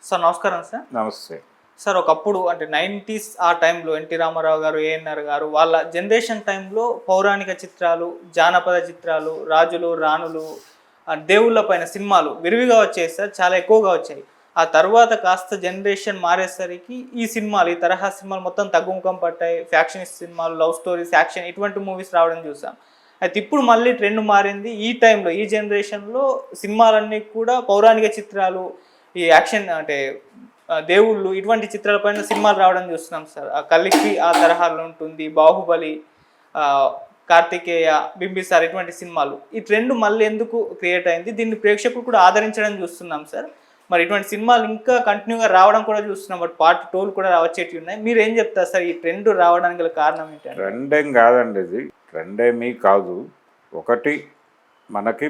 Sir నమస్కారం sir. నమస్తే sir ఒకప్పుడు అంటే 90s ఆ టైంలో ఎన్టీ రామారావు గారు, ఏఎన్ఆర్ గారు వాళ్ళ జనరేషన్ టైంలో పౌరాణిక చిత్రాలు, జానపద చిత్రాలు, రాజులు, రాణులు, దేవుళ్ళ పైన సినిమాలు విరివిగా వచ్చాయి సార్, చాలా ఎక్కువగా వచ్చాయి. ఆ తర్వాత కాస్త జనరేషన్ మారేసరికి ఈ సినిమాలు, ఈ తరహా సినిమాలు మొత్తం తగ్గుముఖం పట్టాయి. ఫ్యాక్షనిస్ట్ సినిమాలు, లవ్ స్టోరీస్, యాక్షన్ ఇటువంటి మూవీస్ రావడం చూసాం. అయితే ఇప్పుడు మళ్ళీ ట్రెండ్ మారింది. ఈ టైంలో, ఈ జనరేషన్లో సినిమాలన్నీ కూడా పౌరాణిక చిత్రాలు, ఈ యాక్షన్ అంటే దేవుళ్ళు ఇటువంటి చిత్రాలపైన సినిమాలు రావడం చూస్తున్నాం సార్. ఆ కల్కి ఆ తరహాలో ఉంటుంది, బాహుబలి, కార్తికేయ, బింబిసార్ ఇటువంటి సినిమాలు. ఈ ట్రెండ్ మళ్ళీ ఎందుకు క్రియేట్ అయింది? దీన్ని ప్రేక్షకులు కూడా ఆదరించడం చూస్తున్నాం సార్. మరి ఇటువంటి సినిమాలు ఇంకా కంటిన్యూగా రావడం కూడా చూస్తున్నాం. బట్ పార్ట్ 2 కూడా వచ్చేటివి ఉన్నాయి. మీరు ఏం చెప్తారు సార్, ఈ ట్రెండ్ రావడానికి గల కారణం ఏంటంటే? ట్రెండ్ ఏం కాదండి, ఇది ట్రెండ్ ఏమీ కాదు. ఒకటి, మనకి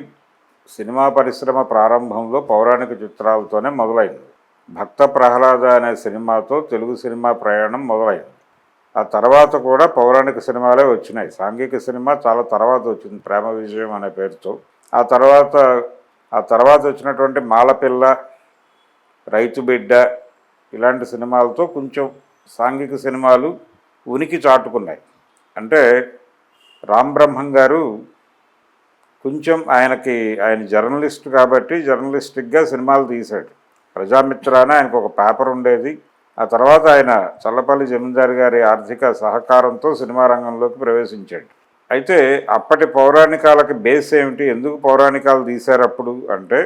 సినిమా పరిశ్రమ ప్రారంభంలో పౌరాణిక చిత్రాలతోనే మొదలైంది. భక్త ప్రహ్లాద అనే సినిమాతో తెలుగు సినిమా ప్రయాణం మొదలైంది. ఆ తర్వాత కూడా పౌరాణిక సినిమాలే వచ్చినాయి. సాంఘిక సినిమా చాలా తర్వాత వచ్చింది, ప్రేమ విజయం అనే పేరుతో. ఆ తర్వాత వచ్చినటువంటి మాలపిల్ల, రైతు బిడ్డ ఇలాంటి సినిమాలతో కొంచెం సాంఘిక సినిమాలు ఉనికి చాటుకున్నాయి. అంటే రామ్ బ్రహ్మం గారు కొంచెం ఆయన జర్నలిస్ట్ కాబట్టి జర్నలిస్టిక్గా సినిమాలు తీశాడు. ప్రజామిత్ర అని ఆయనకు ఒక పేపర్ ఉండేది. ఆ తర్వాత ఆయన చల్లపల్లి జమీందారు గారి ఆర్థిక సహకారంతో సినిమా రంగంలోకి ప్రవేశించాడు. అయితే అప్పటి పౌరాణికాలకి బేస్ ఏమిటి, ఎందుకు పౌరాణికాలు తీశారు అప్పుడు అంటే,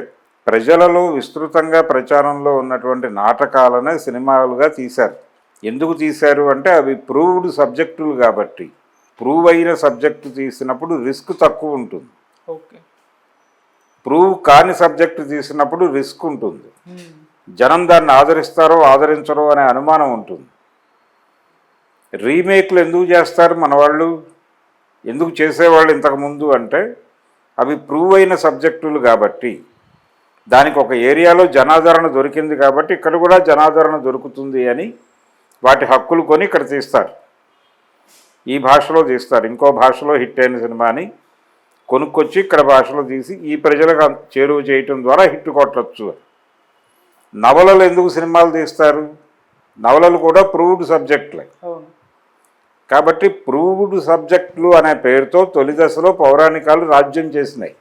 ప్రజలలో విస్తృతంగా ప్రచారంలో ఉన్నటువంటి నాటకాలనే సినిమాలుగా తీశారు. ఎందుకు తీశారు అంటే, అవి ప్రూవ్డ్ సబ్జెక్టులు కాబట్టి. ప్రూవ్ అయిన సబ్జెక్టు తీసినప్పుడు రిస్క్ తక్కువ ఉంటుంది. ఓకే. ప్రూవ్ కాని సబ్జెక్టు తీసినప్పుడు రిస్క్ ఉంటుంది. జనం దాన్ని ఆదరిస్తారో ఆదరించరో అనే అనుమానం ఉంటుంది. రీమేక్లు ఎందుకు చేస్తారు మన వాళ్ళు, ఎందుకు చేసేవాళ్ళు ఇంతకుముందు అంటే, అవి ప్రూవ్ అయిన సబ్జెక్టులు కాబట్టి, దానికి ఒక ఏరియాలో జనాదరణ దొరికింది కాబట్టి ఇక్కడ కూడా జనాదరణ దొరుకుతుంది అని వాటి హక్కులు కొని ఇక్కడ తీస్తారు. ఈ భాషలో తీస్తారు, ఇంకో భాషలో హిట్ అయిన సినిమాని కొనుక్కొచ్చి ఇక్కడ భాషలో తీసి ఈ ప్రజలకు చేరువ చేయటం ద్వారా హిట్ కొట్టచ్చు. నవలలు ఎందుకు సినిమాలు తీస్తారు, నవలలు కూడా ప్రూవ్డ్ సబ్జెక్టులే కాబట్టి ప్రూవ్డ్ సబ్జెక్టులు అనే పేరుతో తొలి దశలో పౌరాణికాలు రాజ్యం చేసినాయి.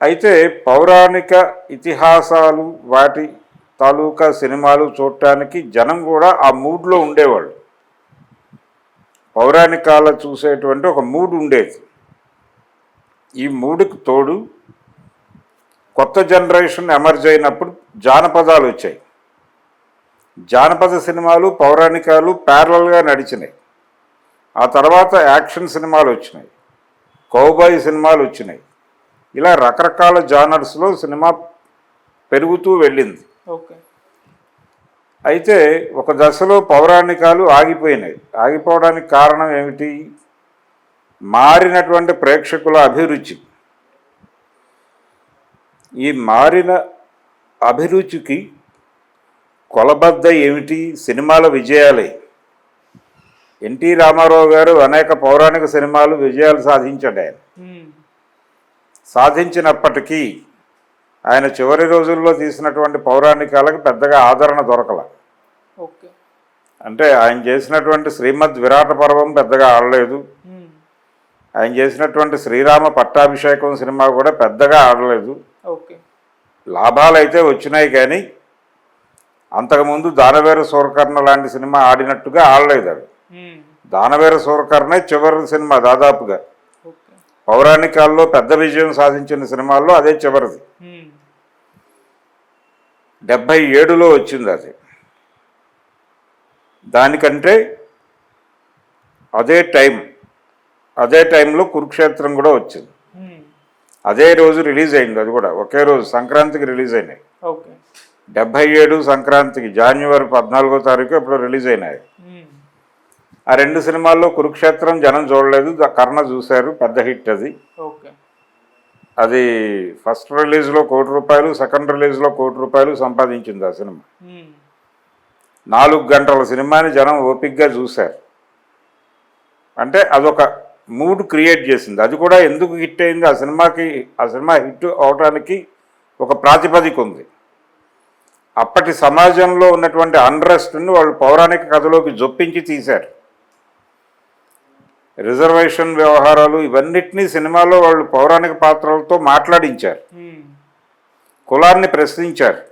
అయితే పౌరాణిక ఇతిహాసాలు, వాటి తాలూకా సినిమాలు చూడటానికి జనం కూడా ఆ మూడ్లో ఉండేవాళ్ళు. పౌరాణికాలు చూసేటువంటి ఒక మూడ్ ఉండేది. ఈ మూడుకి తోడు కొత్త జనరేషన్ ఎమర్జ్ అయినప్పుడు జానపదాలు వచ్చాయి. జానపద సినిమాలు, పౌరాణికాలు ప్యారలల్గా నడిచినాయి. ఆ తర్వాత యాక్షన్ సినిమాలు వచ్చినాయి, కౌబాయ్ సినిమాలు వచ్చినాయి. ఇలా రకరకాల జానర్స్లో సినిమా పెరుగుతూ వెళ్ళింది. అయితే ఒక దశలో పౌరాణికాలు ఆగిపోయినాయి. ఆగిపోవడానికి కారణం ఏమిటి? మారినటువంటి ప్రేక్షకుల అభిరుచి. ఈ మారిన అభిరుచికి కొలబద్ద ఏమిటి? సినిమాల విజయాలే. ఎన్టీ రామారావు గారు అనేక పౌరాణిక సినిమాలు విజయాలు సాధించాడు. ఆయన సాధించినప్పటికీ ఆయన చివరి రోజుల్లో తీసినటువంటి పౌరాణికాలకు పెద్దగా ఆదరణ దొరకల. అంటే ఆయన చేసినటువంటి శ్రీమద్ విరాట పర్వం పెద్దగా ఆడలేదు. ఆయన చేసినటువంటి శ్రీరామ పట్టాభిషేకం సినిమా కూడా పెద్దగా ఆడలేదు. లాభాలు అయితే వచ్చినాయి, కానీ అంతకుముందు దానవేర సూరకర్ణ లాంటి సినిమా ఆడినట్టుగా ఆడలేదు. అది దానవేర సూరకర్ణే చివరి సినిమా దాదాపుగా. పౌరాణికాల్లో పెద్ద విజయం సాధించిన సినిమాల్లో అదే చివరిది. 77లో వచ్చింది అది. దానికంటే అదే టైంలో కురుక్షేత్రం కూడా వచ్చింది. అదే రోజు రిలీజ్ అయింది. అది కూడా ఒకే రోజు, సంక్రాంతికి రిలీజ్ అయినాయి. 77 సంక్రాంతికి జనవరి 14వ తారీఖు ఎప్పుడు రిలీజ్ అయినాయి. ఆ రెండు సినిమాల్లో కురుక్షేత్రం జనం చూడలేదు, కర్ణ చూశారు. పెద్ద హిట్ అది. అది ఫస్ట్ రిలీజ్లో ₹1,00,00,000, సెకండ్ రిలీజ్లో ₹1,00,00,000 సంపాదించింది ఆ సినిమా. 4 గంటల సినిమాని జనం ఓపిక్గా చూశారు. అంటే అదొక మూడ్ క్రియేట్ చేసింది. అది కూడా ఎందుకు హిట్ అయింది, ఆ సినిమా హిట్ అవడానికి ఒక ప్రాతిపదిక ఉంది. అప్పటి సమాజంలో ఉన్నటువంటి అన్రెస్ట్ని వాళ్ళు పౌరాణిక కథలోకి జొప్పించి తీశారు. రిజర్వేషన్ వ్యవహారాలు ఇవన్నిటినీ సినిమాలో వాళ్ళు పౌరాణిక పాత్రలతో మాట్లాడించారు. కులాన్ని ప్రశ్నించారు.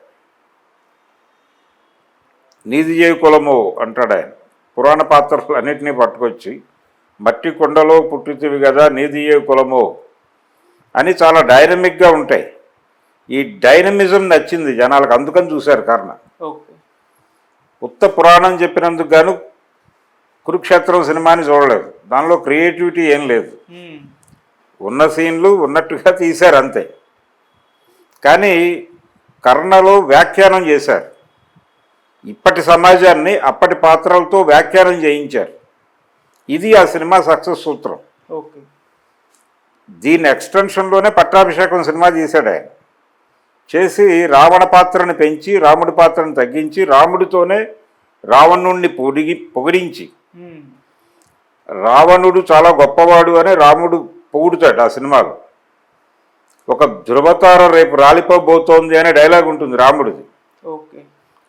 నీది ఏ కులమో అంటాడు ఆయన. పురాణ పాత్రలు అన్నిటినీ పట్టుకొచ్చి మట్టి కొండలో పుట్టితివి కదా నీది ఏ కులమో అని చాలా డైనమిక్గా ఉంటాయి. ఈ డైనమిజం నచ్చింది జనాలకు, అందుకని చూశారు కర్ణ. ఉత్త పురాణం చెప్పినందుకు గాను కురుక్షేత్రం సినిమాని చూడలేదు. దానిలో క్రియేటివిటీ ఏం లేదు, ఉన్న సీన్లు ఉన్నట్టుగా తీశారు అంతే. కానీ కర్ణలో వ్యాఖ్యానం చేశారు. ఇప్పటి సమాజాన్ని అప్పటి పాత్రలతో వ్యాఖ్యానం చేయించారు. ఇది ఆ సినిమా సక్సెస్ సూత్రం. దీని ఎక్స్టెన్షన్లోనే పట్టాభిషేకం సినిమా తీశాడు ఆయన. చేసి రావణ పాత్రను పెంచి రాముడి పాత్రను తగ్గించి రాముడితోనే రావణుణ్ణి పొగిడించి రావణుడు చాలా గొప్పవాడు అని రాముడు పొగుడుతాడు ఆ సినిమాలో. ఒక ధృవతార రేపు రాలిపోబోతోంది అనే డైలాగ్ ఉంటుంది రాముడిది.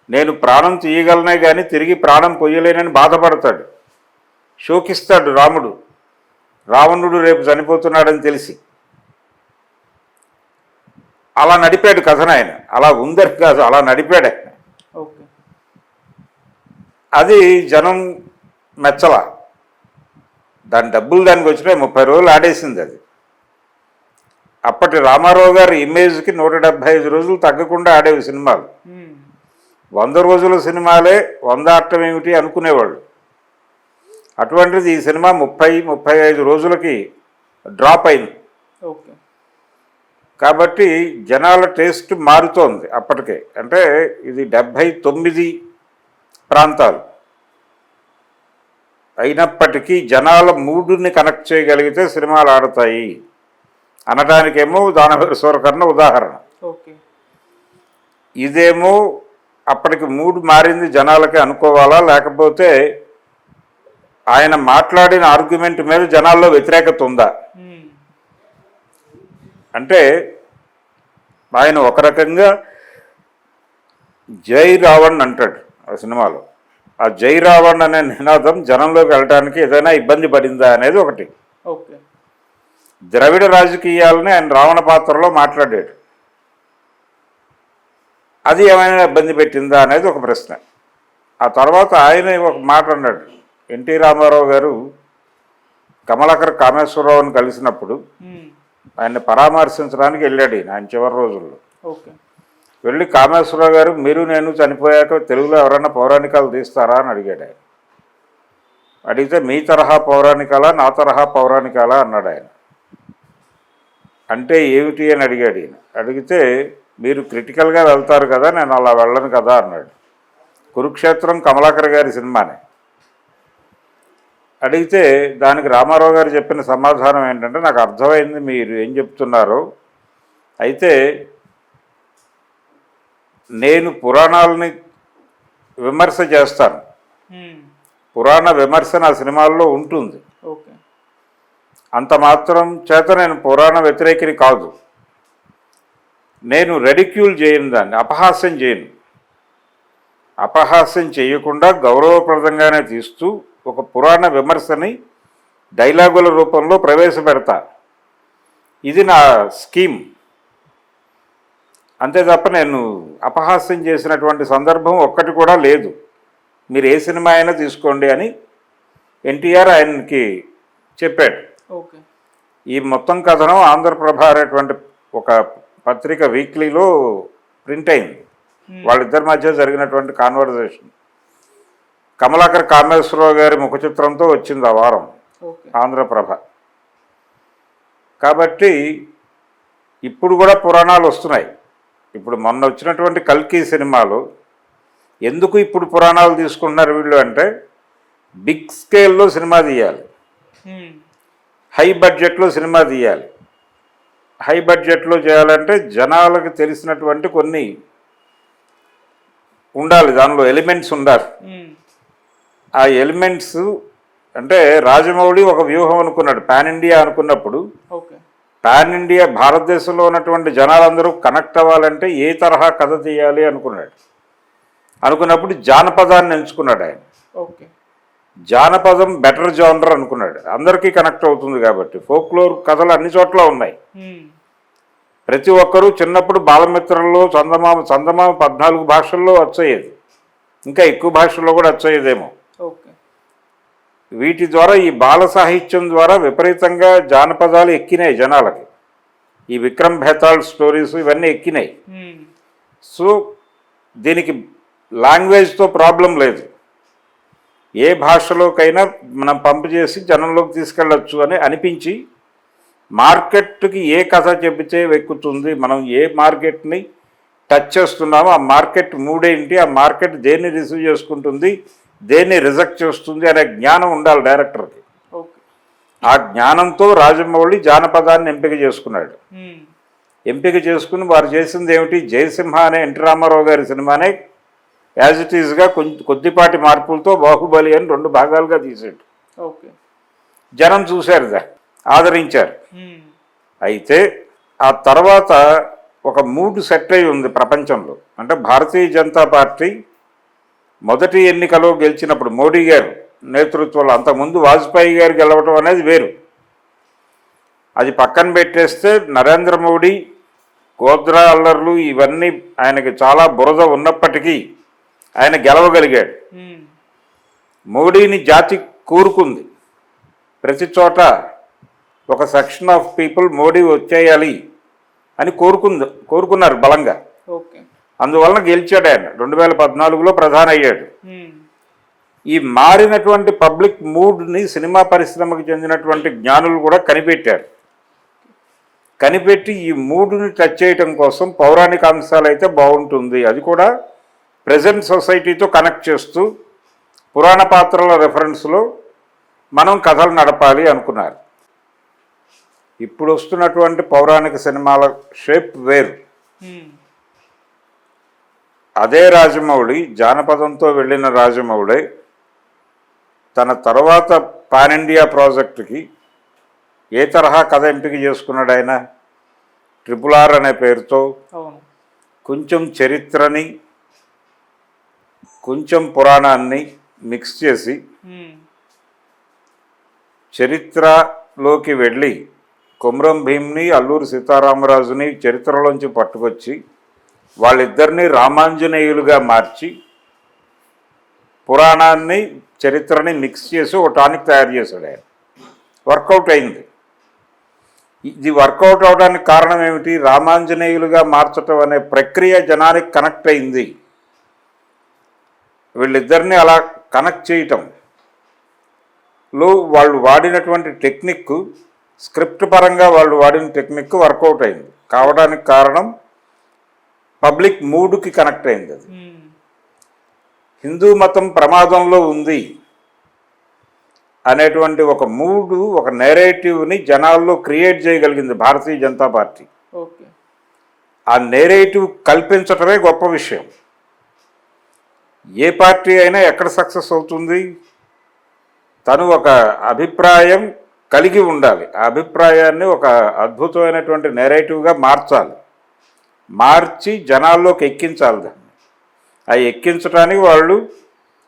నేను ప్రాణం తీయగలనే కానీ తిరిగి ప్రాణం పొయ్యలేనని బాధపడతాడు, శోకిస్తాడు రాముడు. రావణుడు రేపు చనిపోతున్నాడని తెలిసి అలా నడిపాడు కథను ఆయన. అలా ఉందని కాదు, అలా నడిపాడు ఆయన. అది జనం మెచ్చల. దాని డబ్బులు దానికి వచ్చినాయి. 30 రోజులు ఆడేసింది అది. అప్పటి రామారావు గారి ఇమేజ్కి 175 రోజులు తగ్గకుండా ఆడేవి సినిమాలు. 100 రోజుల సినిమాలే 100 ఆడటం ఏమిటి అనుకునేవాళ్ళు. అటువంటిది ఈ సినిమా 30-35 రోజులకి డ్రాప్ అయింది. కాబట్టి జనాల టేస్ట్ మారుతోంది అప్పటికే. అంటే ఇది 79 ప్రాంతాలు అయినప్పటికీ జనాల మూడుని కనెక్ట్ చేయగలిగితే సినిమాలు ఆడతాయి అనడానికేమో దానవీర సూరకర్ణ ఉదాహరణ. ఇదేమో అప్పటికి మూడు మారింది జనాలకి అనుకోవాలా, లేకపోతే ఆయన మాట్లాడిన ఆర్గ్యుమెంట్ మీద జనాల్లో వ్యతిరేకత ఉందా? అంటే ఆయన ఒక రకంగా జై రావణ్ అంటాడు ఆ సినిమాలో. ఆ జై రావణ్ అనే నినాదం జనంలోకి వెళ్ళడానికి ఏదైనా ఇబ్బంది పడిందా అనేది ఒకటి. ద్రవిడ రాజకీయాలని ఆయన రావణ పాత్రలో మాట్లాడాడు. అది ఏమైనా ఇబ్బంది పెట్టిందా అనేది ఒక ప్రశ్న. ఆ తర్వాత ఆయన ఒక మాట అన్నాడు. ఎన్టీ రామారావు గారు కమలాకర్ కామేశ్వరరావుని కలిసినప్పుడు ఆయన్ని పరామర్శించడానికి వెళ్ళాడు ఆయన చివరి రోజుల్లో. వెళ్ళి కామేశ్వరరావు గారు మీరు నేను చనిపోయాక తెలుగులో ఎవరైనా పౌరాణికాలు తీస్తారా అని అడిగాడు ఆయన. అడిగితే మీ తరహా పౌరాణికాలా నా తరహా పౌరాణికాలా అన్నాడు ఆయన. అంటే ఏమిటి అని అడిగాడు ఈయన. అడిగితే మీరు క్రిటికల్గా వెళ్తారు కదా, నేను అలా వెళ్ళను కదా అన్నాడు. కురుక్షేత్రం కమలాకర్ గారి సినిమానే. అడిగితే దానికి రామారావు గారు చెప్పిన సమాధానం ఏంటంటే, నాకు అర్థమైంది మీరు ఏం చెప్తున్నారో, అయితే నేను పురాణాలని విమర్శ చేస్తాను, పురాణ విమర్శ నా సినిమాల్లో ఉంటుంది, అంత మాత్రం చేత నేను పురాణ వ్యతిరేకిని కాదు. నేను రెడిక్యూల్ చేయను, దాన్ని అపహాస్యం చేయను. అపహాస్యం చేయకుండా గౌరవప్రదంగానే తీస్తూ ఒక పురాణ విమర్శని డైలాగుల రూపంలో ప్రవేశపెడతా. ఇది నా స్కీమ్. అంతే తప్ప నేను అపహాస్యం చేసినటువంటి సందర్భం ఒక్కటి కూడా లేదు. మీరు ఏ సినిమా అయినా తీసుకోండి అని ఎన్టీఆర్ ఆయనకి చెప్పాడు. ఈ మొత్తం కథనం ఆంధ్రప్రభ అనేటువంటి ఒక పత్రిక వీక్లీలో ప్రింట్ అయింది. వాళ్ళిద్దరి మధ్య జరిగినటువంటి కాన్వర్జేషన్ కమలాకర్ కామేశ్వరరావు గారి ముఖ చిత్రంతో వచ్చింది ఆ వారం ఆంధ్రప్రభ. కాబట్టి ఇప్పుడు కూడా పురాణాలు వస్తున్నాయి. ఇప్పుడు మొన్న వచ్చినటువంటి కల్కి సినిమాలో ఎందుకు ఇప్పుడు పురాణాలు తీసుకుంటున్నారు వీళ్ళు అంటే, బిగ్ స్కేల్లో సినిమా తీయాలి, హై బడ్జెట్లో సినిమా తీయాలి. హై బడ్జెట్లో చేయాలంటే జనాలకు తెలిసినటువంటి కొన్ని ఉండాలి, దానిలో ఎలిమెంట్స్ ఉండాలి. ఆ ఎలిమెంట్స్ అంటే రాజమౌళి ఒక వ్యూహం అనుకున్నాడు పాన్ ఇండియా అనుకున్నప్పుడు. పాన్ ఇండియా భారతదేశంలో ఉన్నటువంటి జనాలందరూ కనెక్ట్ అవ్వాలంటే ఏ తరహా కథ తీయాలి అనుకున్నాడు. అనుకున్నప్పుడు జానపదాన్ని ఎంచుకున్నాడు ఆయన. ఓకే. జానపదం బెటర్ జానర్ అనుకున్నాడు, అందరికీ కనెక్ట్ అవుతుంది కాబట్టి. ఫోక్లోర్ కథలు అన్ని చోట్ల ఉన్నాయి. ప్రతి ఒక్కరూ చిన్నప్పుడు బాలమిత్రంలో చందమామ 14 భాషల్లో వచ్చేది, ఇంకా ఎక్కువ భాషల్లో కూడా వచ్చేదేమో. ఓకే. వీటి ద్వారా, ఈ బాల సాహిత్యం ద్వారా విపరీతంగా జానపదాలు ఎక్కినాయి జనాలకి. ఈ విక్రమ్ బేతాళ్ స్టోరీస్ ఇవన్నీ ఎక్కినాయి. సో దీనికి లాంగ్వేజ్తో ప్రాబ్లం లేదు, ఏ భాషలోకైనా మనం పంపు చేసి జనంలోకి తీసుకెళ్ళచ్చు అని అనిపించి, మార్కెట్కి ఏ కథ చెబితే ఎక్కుతుంది, మనం ఏ మార్కెట్ని టచ్ చేస్తున్నామో ఆ మార్కెట్ మూడేంటి, ఆ మార్కెట్ దేన్ని రిసీవ్ చేసుకుంటుంది, దేన్ని రిజెక్ట్ చేస్తుంది అనే జ్ఞానం ఉండాలి డైరెక్టర్కి. ఆ జ్ఞానంతో రాజమౌళి జానపదాన్ని ఎంపిక చేసుకున్నాడు. ఎంపిక చేసుకుని వారు చేసింది ఏమిటి, జయసింహ అనే ఎన్టీ రామారావు గారి సినిమానే యాజ్ ఇట్ ఈజ్గా కొద్దిపాటి మార్పులతో బాహుబలి అని 2 భాగాలుగా తీసాడు. ఓకే. జనం చూశారు, ఆదరించారు. అయితే ఆ తర్వాత ఒక మూడ్ సెట్ అయి ఉంది ప్రపంచంలో. అంటే భారతీయ జనతా పార్టీ మొదటి ఎన్నికలో గెలిచినప్పుడు మోడీ గారు నేతృత్వంలో, అంతకుముందు వాజ్పేయి గారు గెలవటం అనేది వేరు. అది పక్కన పెట్టేస్తే నరేంద్ర మోడీ గోద్రా అల్లర్లు ఇవన్నీ ఆయనకి చాలా బురద ఉన్నప్పటికీ ఆయన గెలవగలిగాడు. మోడీని జాతి కోరుకుంది. ప్రతి చోట ఒక సెక్షన్ ఆఫ్ పీపుల్ మోడీ వచ్చేయాలి అని కోరుకున్నారు బలంగా. అందువలన గెలిచాడు ఆయన. 2014లో ప్రధాని అయ్యాడు. ఈ మారినటువంటి పబ్లిక్ మూడ్ని సినిమా పరిశ్రమకు చెందినటువంటి జ్ఞానులు కూడా కనిపెట్టారు. కనిపెట్టి ఈ మూడ్ని టచ్ చేయటం కోసం పౌరాణిక అంశాలు అయితే బాగుంటుంది, అది కూడా ప్రజెంట్ సొసైటీతో కనెక్ట్ చేస్తూ పురాణ పాత్రల రెఫరెన్స్లో మనం కథలు నడపాలి అనుకున్నారు. ఇప్పుడు వస్తున్నటువంటి పౌరాణిక సినిమాల షేప్ వేరు. అదే రాజమౌళి, జానపదంతో వెళ్ళిన రాజమౌళి తన తర్వాత పాన్ ఇండియా ప్రాజెక్టుకి ఏ తరహా కథ ఎంపిక చేసుకున్నాడు ఆయన, RRR అనే పేరుతో కొంచెం చరిత్రని కొంచెం పురాణాన్ని మిక్స్ చేసి చరిత్రలోకి వెళ్ళి కొమరం భీమ్ని, అల్లూరి సీతారామరాజుని చరిత్రలోంచి పట్టుకొచ్చి వాళ్ళిద్దరినీ రామాంజనేయులుగా మార్చి పురాణాన్ని చరిత్రని మిక్స్ చేసి ఒక టానిక్ తయారు చేశాడు ఆయన. వర్కౌట్ అయింది. ఇది వర్కౌట్ అవడానికి కారణం ఏమిటి, రామాంజనేయులుగా మార్చటం అనే ప్రక్రియ జనానికి కనెక్ట్ అయింది. వీళ్ళిద్దరినీ అలా కనెక్ట్ చేయటంలో వాళ్ళు వాడినటువంటి టెక్నిక్, స్క్రిప్ట్ పరంగా వాళ్ళు వాడిన టెక్నిక్ వర్కౌట్ అయింది. కావడానికి కారణం పబ్లిక్ మూడ్కి కనెక్ట్ అయింది. అది హిందూ మతం ప్రమాదంలో ఉంది అనేటువంటి ఒక మూడు, ఒక నేరేటివ్ని జనాల్లో క్రియేట్ చేయగలిగింది భారతీయ జనతా పార్టీ. ఆ నేరేటివ్ కల్పించటమే గొప్ప విషయం. ఏ పార్టీ అయినా ఎక్కడ సక్సెస్ అవుతుంది, తను ఒక అభిప్రాయం కలిగి ఉండాలి, ఆ అభిప్రాయాన్ని ఒక అద్భుతమైనటువంటి నేరేటివ్గా మార్చాలి, మార్చి జనాల్లోకి ఎక్కించాలి. దాన్ని ఆ ఎక్కించడానికి వాళ్ళు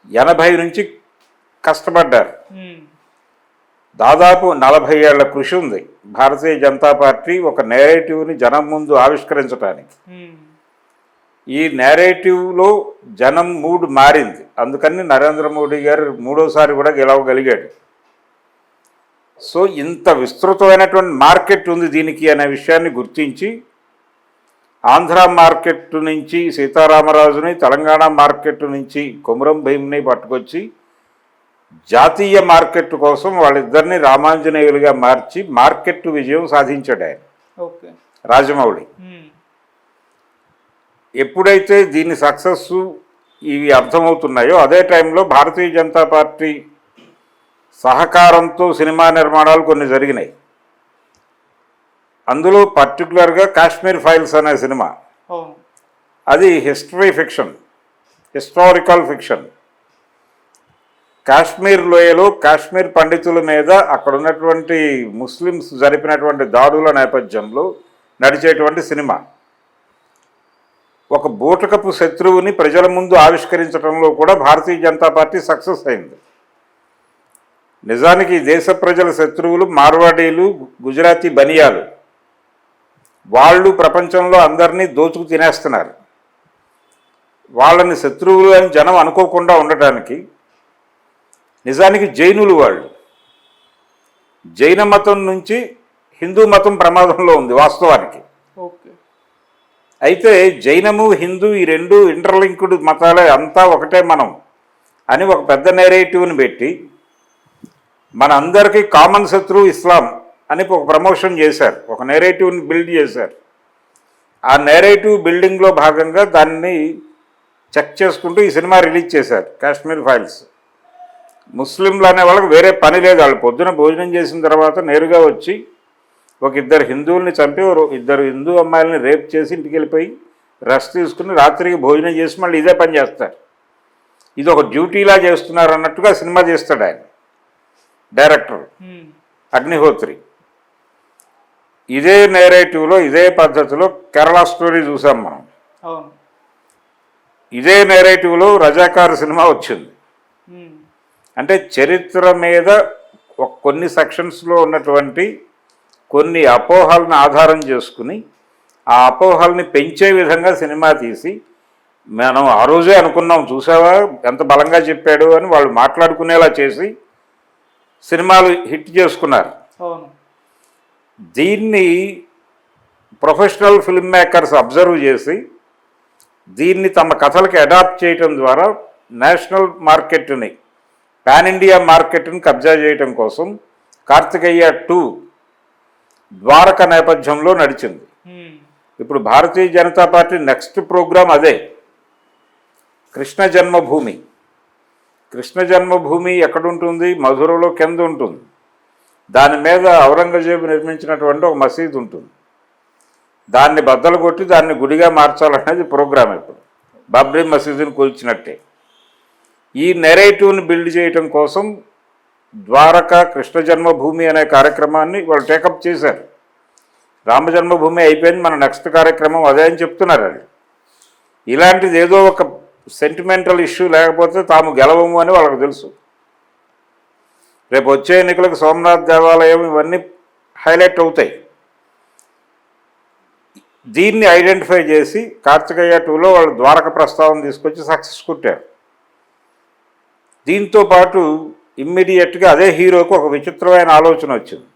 80 నుంచి కష్టపడ్డారు. దాదాపు 40 ఏళ్ల కృషి ఉంది భారతీయ జనతా పార్టీ ఒక నేరేటివ్ని జనం ముందు ఆవిష్కరించడానికి. ఈ నేరేటివ్లో జనం మూడ్ మారింది. అందుకని నరేంద్ర మోడీ గారు 3వసారి కూడా గెలవగలిగాడు. సో ఇంత విస్తృతమైనటువంటి మార్కెట్ ఉంది దీనికి అనే విషయాన్ని గుర్తించి ఆంధ్ర మార్కెట్ నుంచి సీతారామరాజుని, తెలంగాణ మార్కెట్ నుంచి కొమరం భీమ్ని పట్టుకొచ్చి జాతీయ మార్కెట్ కోసం వాళ్ళిద్దరిని రామాంజనేయులుగా మార్చి మార్కెట్ విజయం సాధించాడు ఆయన రాజమౌళి. ఎప్పుడైతే దీని సక్సెస్ ఇవి అర్థమవుతున్నాయో అదే టైంలో భారతీయ జనతా పార్టీ సహకారంతో సినిమా నిర్మాణాలు కొన్ని జరిగినాయి. అందులో పర్టికులర్గా కాశ్మీర్ ఫైల్స్ అనే సినిమా, అది హిస్టారికల్ ఫిక్షన్. కాశ్మీర్ లోయలో కాశ్మీర్ పండితుల మీద అక్కడ ఉన్నటువంటి ముస్లిమ్స్ జరిపినటువంటి దాడుల నేపథ్యంలో నడిచేటువంటి సినిమా. ఒక బూటకపు శత్రువుని ప్రజల ముందు ఆవిష్కరించడంలో కూడా భారతీయ జనతా పార్టీ సక్సెస్ అయింది. నిజానికి దేశ ప్రజల శత్రువులు మార్వాడీలు, గుజరాతీ బనియాలు. వాళ్ళు ప్రపంచంలో అందరినీ దోచుకు తినేస్తున్నారు. వాళ్ళని శత్రువులు అని జనం అనుకోకుండా ఉండటానికి నిజానికి జైనులు వాళ్ళు. జైన మతం నుంచి హిందూ మతం ప్రమాదంలో ఉంది వాస్తవానికి. ఓకే. అయితే జైనము, హిందూ ఈ రెండు ఇంటర్లింక్డ్ మతాలే, అంతా ఒకటే మనం అని ఒక పెద్ద నెరేటివ్ని పెట్టి మన అందరికీ కామన్ శత్రువు ఇస్లాం అని ఒక ప్రమోషన్ చేశారు, ఒక నెరేటివ్ని బిల్డ్ చేశారు. ఆ నెరేటివ్ బిల్డింగ్లో భాగంగా దాన్ని చెక్ చేసుకుంటూ ఈ సినిమా రిలీజ్ చేశారు, కాశ్మీర్ ఫైల్స్. ముస్లింలు అనే వాళ్ళకి వేరే పని లేదు. వాళ్ళు పొద్దున భోజనం చేసిన తర్వాత నేరుగా వచ్చి ఒక ఇద్దరు హిందువుల్ని చంపి ఇద్దరు హిందూ అమ్మాయిలని రేప్ చేసి ఇంటికి వెళ్ళిపోయి రెస్ట్ తీసుకుని రాత్రికి భోజనం చేసి మళ్ళీ ఇదే పని చేస్తారు. ఇది ఒక డ్యూటీలా చేస్తున్నారు అన్నట్టుగా సినిమా చేస్తాడు ఆయన, డైరెక్టర్ అగ్నిహోత్రి. ఇదే నేరేటివ్లో, ఇదే పద్ధతిలో కేరళ స్టోరీ చూసాం మనం. ఇదే నేరేటివ్లో రజాకార్ సినిమా వచ్చింది. అంటే చరిత్ర మీద కొన్ని సెక్షన్స్లో ఉన్నటువంటి కొన్ని అపోహలను ఆధారం చేసుకుని ఆ అపోహల్ని పెంచే విధంగా సినిమా తీసి, మనం ఆ రోజే అనుకున్నాం, చూసావా ఎంత బలంగా చెప్పాడు అని వాళ్ళు మాట్లాడుకునేలా చేసి సినిమాలు హిట్ చేసుకున్నారు. దీన్ని ప్రొఫెషనల్ ఫిల్మ్ మేకర్స్ అబ్జర్వ్ చేసి దీన్ని తమ కథలకి అడాప్ట్ చేయటం ద్వారా నేషనల్ మార్కెట్ని, పాన్ ఇండియా మార్కెట్ని కబ్జా చేయటం కోసం కార్తికేయ 2 ద్వారక నేపథ్యంలో నడిచింది. ఇప్పుడు Bharatiya Janata party next programme అదే, కృష్ణ జన్మభూమి. కృష్ణ జన్మభూమి ఎక్కడుంటుంది? మధురలో కింద ఉంటుంది. దాని మీద ఔరంగజేబు నిర్మించినటువంటి ఒక మసీదు ఉంటుంది. దాన్ని బద్దలు కొట్టి దాన్ని గుడిగా మార్చాలనేది ప్రోగ్రాం. ఇప్పుడు బాబ్రీ మసీదుని కూల్చినట్టే ఈ నెరేటివ్ని బిల్డ్ చేయటం కోసం ద్వారక కృష్ణ జన్మభూమి అనే కార్యక్రమాన్ని వాళ్ళు టేకప్ చేశారు. రామ జన్మభూమి అయిపోయింది, మన నెక్స్ట్ కార్యక్రమం అదే అని చెప్తున్నారు. అది ఇలాంటిది ఏదో ఒక సెంటిమెంటల్ ఇష్యూ లేకపోతే తాము గెలవము అని వాళ్ళకి తెలుసు. రేపు వచ్చే ఎన్నికలకు సోమనాథ్ దేవాలయం ఇవన్నీ హైలైట్ అవుతాయి. దీన్ని ఐడెంటిఫై చేసి కార్తికేయ 2లో వాళ్ళు ద్వారక ప్రస్తావన తీసుకొచ్చి సక్సెస్ కొట్టారు. దీంతో పాటు ఇమ్మీడియట్గా అదే హీరోకు ఒక విచిత్రమైన ఆలోచన వచ్చింది.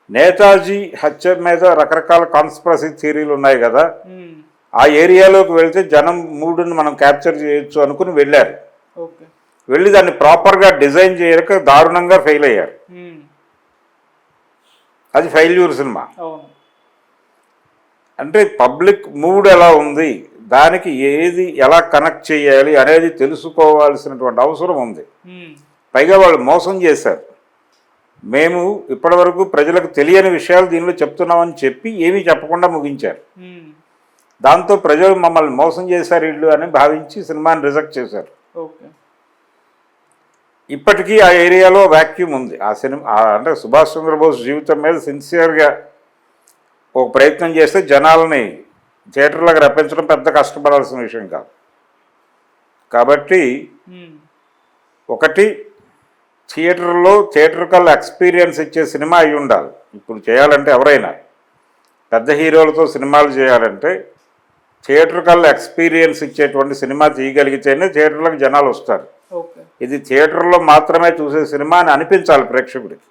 నేతాజీ హత్య మీద రకరకాల కాన్స్పిరసీ థియరీలు ఉన్నాయి కదా, ఆ ఏరియాలోకి వెళ్తే జనం మూడుని మనం క్యాప్చర్ చేయొచ్చు అనుకుని వెళ్ళారు. వెళ్ళి దాన్ని ప్రాపర్గా డిజైన్ చేయక దారుణంగా ఫెయిల్ అయ్యారు. అది ఫెయిల్యూర్ సినిమా. అంటే పబ్లిక్ మూడ్ ఎలా ఉంది, దానికి ఏది ఎలా కనెక్ట్ చేయాలి అనేది తెలుసుకోవాల్సినటువంటి అవసరం ఉంది. పైగా వాళ్ళు మోసం చేశారు. మేము ఇప్పటివరకు ప్రజలకు తెలియని విషయాలు దీనిలో చెప్తున్నామని చెప్పి ఏమీ చెప్పకుండా ముగించారు. దాంతో ప్రజలు మమ్మల్ని మోసం చేశారు ఇళ్ళు అని భావించి సినిమాని రిజెక్ట్ చేశారు. ఇప్పటికీ ఆ ఏరియాలో వ్యాక్యూమ్ ఉంది. ఆ సినిమా అంటే సుభాష్ చంద్రబోస్ జీవితం మీద సిన్సియర్గా ఒక ప్రయత్నం చేస్తే జనాలని థియేటర్లకు రప్పించడం పెద్ద కష్టపడాల్సిన విషయం కాదు. కాబట్టి ఒకటి థియేటర్లో థియేటర్కల్ ఎక్స్పీరియన్స్ ఇచ్చే సినిమా అయి ఉండాలి. ఇప్పుడు చేయాలంటే ఎవరైనా పెద్ద హీరోలతో సినిమాలు చేయాలంటే థియేటర్కల్ ఎక్స్పీరియన్స్ ఇచ్చేటువంటి సినిమా తీయగలిగితేనే థియేటర్లకు జనాలు వస్తారు. ఇది థియేటర్లో మాత్రమే చూసే సినిమా అని అనిపించాలి ప్రేక్షకుడికి.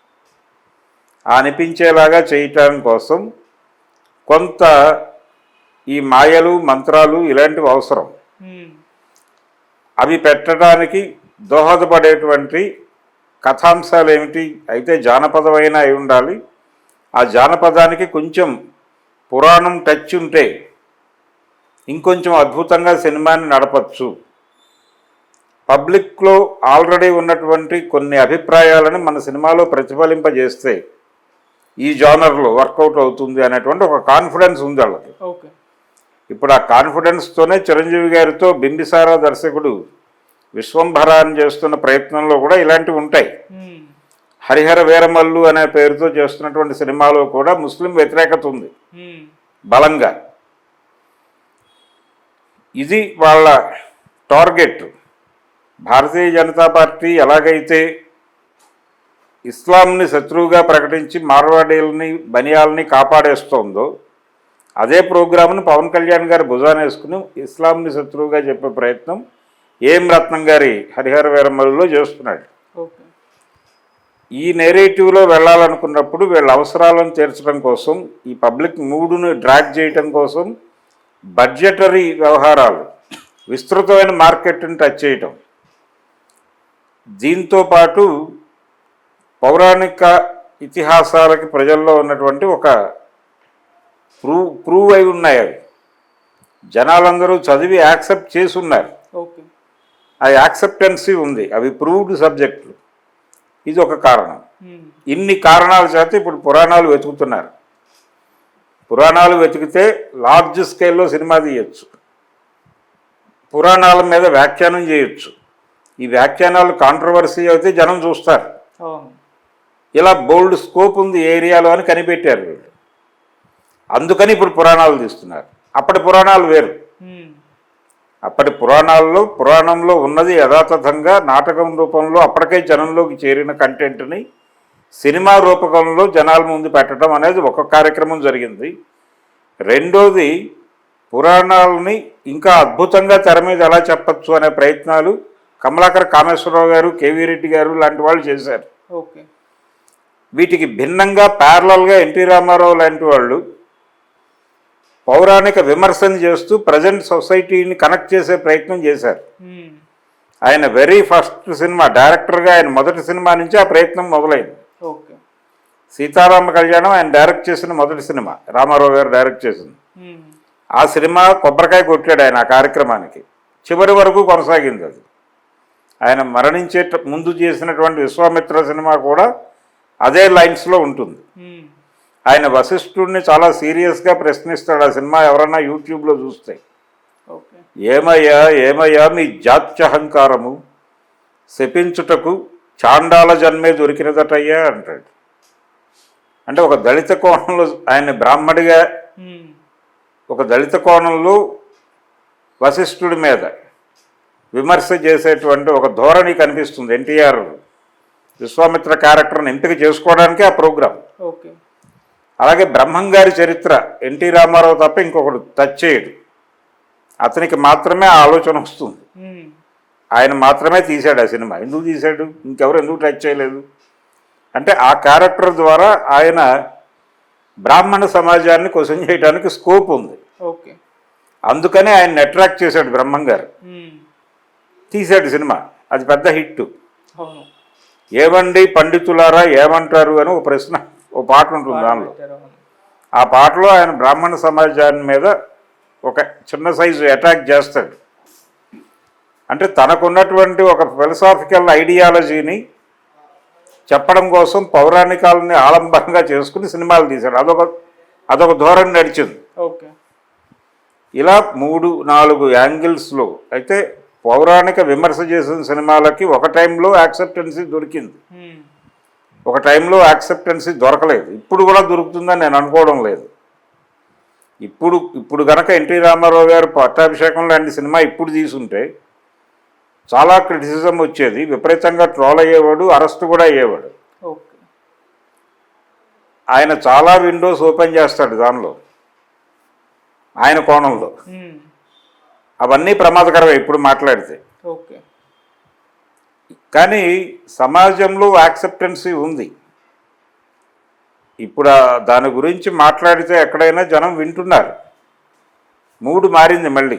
ఆ అనిపించేలాగా చేయటం కోసం కొంత ఈ మాయలు మంత్రాలు ఇలాంటివి అవసరం. అవి పెట్టడానికి దోహదపడేటువంటి కథాంశాలు ఏమిటి అయితే జానపదమైన అయి ఉండాలి. ఆ జానపదానికి కొంచెం పురాణం టచ్ ఉంటే ఇంకొంచెం అద్భుతంగా సినిమాని నడపచ్చు. పబ్లిక్లో ఆల్రెడీ ఉన్నటువంటి కొన్ని అభిప్రాయాలను మన సినిమాలో ప్రతిఫలింపజేస్తే ఈ జానర్లో వర్కౌట్ అవుతుంది అనేటువంటి ఒక కాన్ఫిడెన్స్ ఉంది వాళ్ళకి. ఇప్పుడు ఆ కాన్ఫిడెన్స్తోనే చిరంజీవి గారితో బింబిసారా దర్శకుడు విశ్వంభరాన్ని చేస్తున్న ప్రయత్నంలో కూడా ఇలాంటివి ఉంటాయి. హరిహర వీరమల్లు అనే పేరుతో చేస్తున్నటువంటి సినిమాలో కూడా ముస్లిం వ్యతిరేకత ఉంది బలంగా. ఇది వాళ్ళ టార్గెట్. భారతీయ జనతా పార్టీ ఎలాగైతే ఇస్లాంని శత్రువుగా ప్రకటించి మార్వాడీలని బనియాలని కాపాడేస్తోందో అదే ప్రోగ్రామ్ను పవన్ కళ్యాణ్ గారు భుజాన వేసుకుని ఇస్లాంని శత్రువుగా చెప్పే ప్రయత్నం ఏం రత్నం గారి హరిహర వీరమల్లిలో చేస్తున్నాడు. ఓకే. ఈ నేరేటివ్లో వెళ్ళాలనుకున్నప్పుడు వీళ్ళ అవసరాలను తీర్చడం కోసం, ఈ పబ్లిక్ మూడును డ్రాగ్ చేయటం కోసం బడ్జెటరీ వ్యవహారాలు, విస్తృతమైన మార్కెట్ని టచ్ చేయటం, దీంతో పాటు పౌరాణిక ఇతిహాసాలకి ప్రజల్లో ఉన్నటువంటి ఒక ప్రూవ్ అయి ఉన్నాయి. అవి జనాలందరూ చదివి యాక్సెప్ట్ చేసి ఉన్నారు. ఓకే. ఆ యాక్సెప్టెన్సీ ఉంది, అవి ప్రూవ్డ్ సబ్జెక్టులు. ఇది ఒక కారణం. ఇన్ని కారణాల చేత ఇప్పుడు పురాణాలు వెతుకుతున్నారు. పురాణాలు వెతికితే లార్జ్ స్కేల్లో సినిమా తీయచ్చు, పురాణాల మీద వ్యాఖ్యానం చేయొచ్చు. ఈ వ్యాఖ్యానాలు కాంట్రవర్సీ అయితే జనం చూస్తారు. ఇలా బోల్డ్ స్కోప్ ఉంది ఏరియాలో అని కనిపెట్టారు వీళ్ళు. అందుకని ఇప్పుడు పురాణాలు తీస్తున్నారు. అప్పటి పురాణాలు వేరు. అప్పటి పురాణంలో ఉన్నది యథాతథంగా నాటకం రూపంలో అప్పటికే జనంలోకి చేరిన కంటెంట్ని సినిమా రూపకంలో జనాల ముందు పెట్టడం అనేది ఒక కార్యక్రమం జరిగింది. రెండోది, పురాణాలని ఇంకా అద్భుతంగా తెర మీద ఎలా చెప్పచ్చు అనే ప్రయత్నాలు కమలాకర్ కామేశ్వరరావు గారు, కేవీ రెడ్డి గారు లాంటి వాళ్ళు చేశారు. ఓకే. వీటికి భిన్నంగా ప్యారలల్గా ఎన్టీ రామారావు లాంటి వాళ్ళు పౌరాణిక విమర్శన చేస్తూ ప్రజెంట్ సొసైటీని కనెక్ట్ చేసే ప్రయత్నం చేశారు. ఆయన వెరీ ఫస్ట్ సినిమా డైరెక్టర్గా ఆయన మొదటి సినిమా నుంచి ఆ ప్రయత్నం మొదలైంది. ఓకే. సీతారామ కళ్యాణం ఆయన డైరెక్ట్ చేసిన మొదటి సినిమా, రామారావు గారు డైరెక్ట్ చేసింది. ఆ సినిమా కొబ్బరికాయ కొట్టాడు ఆయన ఆ కార్యక్రమానికి. చివరి వరకు కొనసాగింది అది. ఆయన మరణించే ముందు చేసినటువంటి విశ్వామిత్ర సినిమా కూడా అదే లైన్స్లో ఉంటుంది. ఆయన వశిష్ఠుడిని చాలా సీరియస్గా ప్రశ్నిస్తాడు ఆ సినిమా ఎవరన్నా యూట్యూబ్లో చూస్తే. ఏమయ్యా మీ జాత్యహంకారము శపించుటకు చాండాల జన్మే దొరికినదటయ్యా అంటాడు. అంటే ఒక దళిత కోణంలో ఆయన బ్రాహ్మడిగా ఒక దళిత కోణంలో వశిష్ఠుడి మీద విమర్శ చేసేటువంటి ఒక ధోరణి కనిపిస్తుంది. ఎన్టీఆర్ విశ్వామిత్ర క్యారెక్టర్ని ఎంపిక చేసుకోవడానికే ఆ ప్రోగ్రాం. ఓకే. అలాగే బ్రహ్మంగారి చరిత్ర ఎన్టీ రామారావు తప్ప ఇంకొకడు టచ్ చేయడు. అతనికి మాత్రమే ఆ ఆలోచన వస్తుంది. ఆయన మాత్రమే తీశాడు ఆ సినిమా. ఎందుకు తీశాడు? ఇంకెవరు ఎందుకు టచ్ చేయలేదు అంటే ఆ క్యారెక్టర్ ద్వారా ఆయన బ్రాహ్మణ సమాజాన్ని క్వశ్చన్ చేయడానికి స్కోప్ ఉంది. ఓకే. అందుకనే ఆయన అట్రాక్ట్ చేశాడు బ్రహ్మంగారు, తీశాడు సినిమా. అది పెద్ద హిట్. ఏమండి పండితులారా ఏమంటారు అని ఒక ప్రశ్న, ఓ పాట ఉంటుంది దానిలో. ఆ పాటలో ఆయన బ్రాహ్మణ సమాజాన్ని మీద ఒక చిన్న సైజు అటాక్ చేస్తాడు. అంటే తనకున్నటువంటి ఒక ఫిలసాఫికల్ ఐడియాలజీని చెప్పడం కోసం పౌరాణికాలని ఆలంబనంగా చేసుకుని సినిమాలు తీశాడు. అదొక ధోరణి నడిచింది. ఓకే. ఇలా 3-4 యాంగిల్స్లో అయితే పౌరాణిక విమర్శ చేసిన సినిమాలకి ఒక టైంలో యాక్సెప్టెన్సీ దొరికింది, ఒక టైంలో యాక్సెప్టెన్సీ దొరకలేదు. ఇప్పుడు కూడా దొరుకుతుందని నేను అనుకోవడం లేదు. ఇప్పుడు కనుక ఎన్టీ రామారావు గారు పట్టాభిషేకం లాంటి సినిమా ఇప్పుడు తీసుంటే చాలా క్రిటిసిజం వచ్చేది, విపరీతంగా ట్రోల్ అయ్యేవాడు, అరెస్ట్ కూడా అయ్యేవాడు. ఆయన చాలా విండోస్ ఓపెన్ చేస్తాడు దానిలో, ఆయన కోణంలో. అవన్నీ ప్రమాదకరమే ఇప్పుడు మాట్లాడితే. ఓకే. కానీ సమాజంలో యాక్సెప్టెన్సీ ఉంది. ఇప్పుడు దాని గురించి మాట్లాడితే ఎక్కడైనా జనం వింటున్నారు. మూడు మారింది మళ్ళీ.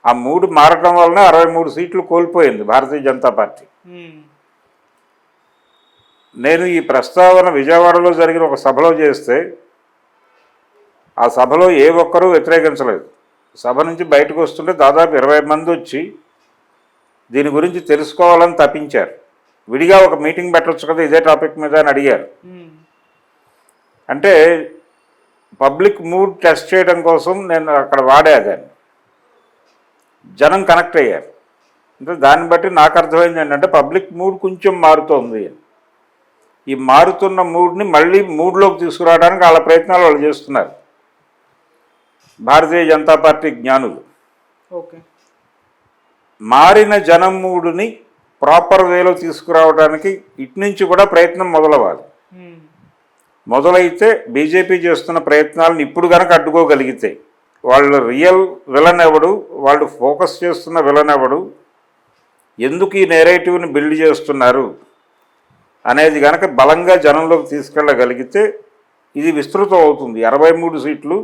ఆ మూడు మారటం వలన 63 సీట్లు కోల్పోయింది భారతీయ జనతా పార్టీ. నేను ఈ ప్రస్తావన విజయవాడలో జరిగిన ఒక సభలో చేస్తే ఆ సభలో ఏ ఒక్కరూ వ్యతిరేకించలేదు. సభ నుంచి బయటకు వస్తుంటే దాదాపు 20 మంది వచ్చి దీని గురించి తెలుసుకోవాలని తప్పించారు. విడిగా ఒక మీటింగ్ పెట్టవచ్చు కదా ఇదే టాపిక్ మీద అని అడిగారు. అంటే పబ్లిక్ మూడ్ టెస్ట్ చేయడం కోసం నేను అక్కడ వాడేదాన్ని. జనం కనెక్ట్ అయ్యారు. అంటే దాన్ని బట్టి నాకు అర్థమైంది ఏంటంటే పబ్లిక్ మూడ్ కొంచెం మారుతోంది. ఈ మారుతున్న మూడ్ని మళ్ళీ మూడ్లోకి తీసుకురావడానికి వాళ్ళ ప్రయత్నాలు వాళ్ళు చేస్తున్నారు భారతీయ జనతా పార్టీ జ్ఞానులు. ఓకే. మారిన జనం మూడుని ప్రాపర్ వేలో తీసుకురావడానికి ఇటు నుంచి కూడా ప్రయత్నం మొదలవ్వాలి. మొదలైతే బీజేపీ చేస్తున్న ప్రయత్నాలను ఇప్పుడు కనుక అడ్డుకోగలిగితే, వాళ్ళు రియల్ విలన్ ఎవడు, వాళ్ళు ఫోకస్ చేస్తున్న విలన్ ఎవడు, ఎందుకు ఈ నేరేటివ్ని బిల్డ్ చేస్తున్నారు అనేది కనుక బలంగా జనంలోకి తీసుకెళ్ళగలిగితే ఇది విస్తృతం అవుతుంది. 63 సీట్లు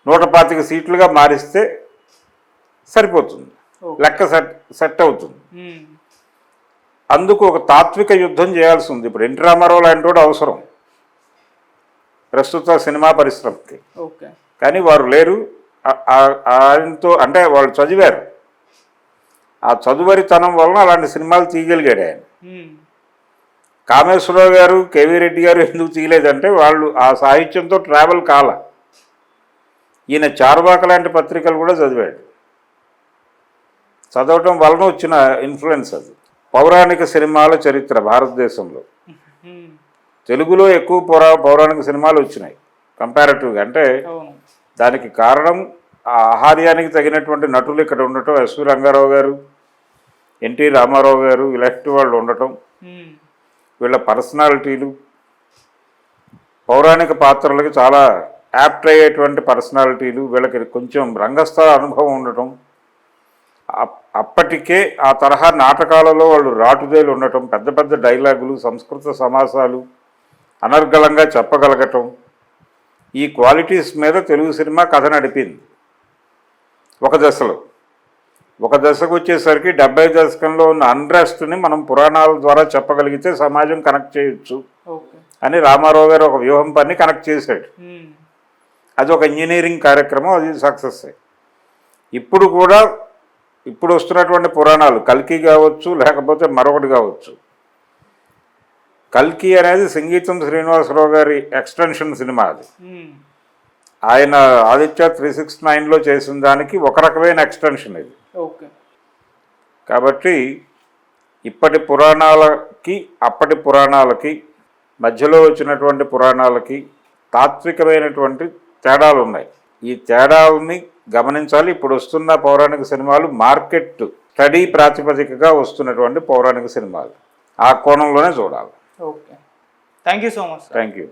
125 సీట్లుగా మారిస్తే సరిపోతుంది, లెక్క సెట్ అవుతుంది. అందుకు ఒక తాత్విక యుద్ధం చేయాల్సి ఉంది. ఇప్పుడు ఎన్టీ రామారావు లాంటి వాడు అవసరం ప్రస్తుత సినిమా పరిశ్రమకి, కానీ వారు లేరు. ఆయనతో అంటే వాళ్ళు చదివారు, ఆ చదువరితనం వలన అలాంటి సినిమాలు తీయగలిగాడు ఆయన. కామేశ్వరరావు గారు, కేవీ రెడ్డి గారు ఎందుకు తీయలేదంటే వాళ్ళు ఆ సాహిత్యంతో ట్రావెల్ కాల. ఈయన చార్వాక లాంటి పత్రికలు కూడా చదివాడు, చదవటం వలన వచ్చిన ఇన్ఫ్లుయెన్స్ అది. పౌరాణిక సినిమాల చరిత్ర భారతదేశంలో తెలుగులో ఎక్కువ పౌరాణిక సినిమాలు వచ్చినాయి కంపారిటివ్గా. అంటే దానికి కారణం ఆ ఆహార్యానికి తగినటువంటి నటులు ఇక్కడ ఉండటం, ఎస్వి రంగారావు గారు, ఎన్టీ రామారావు గారు ఇలాంటి వాళ్ళు ఉండటం, వీళ్ళ పర్సనాలిటీలు పౌరాణిక పాత్రలకి చాలా యాప్ట్ అయ్యేటువంటి పర్సనాలిటీలు, వీళ్ళకి కొంచెం రంగస్థల అనుభవం ఉండటం, అప్పటికే ఆ తరహా నాటకాలలో వాళ్ళు రాటుదేలు ఉండటం, పెద్ద పెద్ద డైలాగులు, సంస్కృత సమాసాలు అనర్గళంగా చెప్పగలగటం, ఈ క్వాలిటీస్ మీద తెలుగు సినిమా కథ నడిపింది ఒక దశలో. ఒక దశకు వచ్చేసరికి 70 దశకంలో ఉన్న అన్రెస్ట్ని మనం పురాణాల ద్వారా చెప్పగలిగితే సమాజం కనెక్ట్ చేయొచ్చు అని రామారావు గారు ఒక వ్యూహం పని కనెక్ట్ చేశాడు. అది ఒక ఇంజనీరింగ్ కార్యక్రమం, అది సక్సెస్. ఇప్పుడు కూడా ఇప్పుడు వస్తున్నటువంటి పురాణాలు కల్కి కావచ్చు, లేకపోతే మరొకటి కావచ్చు. కల్కి అనేది సంగీతం శ్రీనివాసరావు గారి ఎక్స్టెన్షన్ సినిమా. అది ఆయన ఆదిత్య 369లో చేసిన దానికి ఒక రకమైన ఎక్స్టెన్షన్ ఇది. కాబట్టి ఇప్పటి పురాణాలకి అప్పటి పురాణాలకి మధ్యలో వచ్చినటువంటి పురాణాలకి తాత్వికమైనటువంటి తేడాలు ఉన్నాయి. ఈ తేడాలని గమనించాలి. ఇప్పుడు వస్తున్న పౌరాణిక సినిమాలు మార్కెట్ స్టడీ ప్రాతిపదికగా వస్తున్నటువంటి పౌరాణిక సినిమాలు, ఆ కోణంలోనే చూడాలి. Okay, thank you so much. Thank you.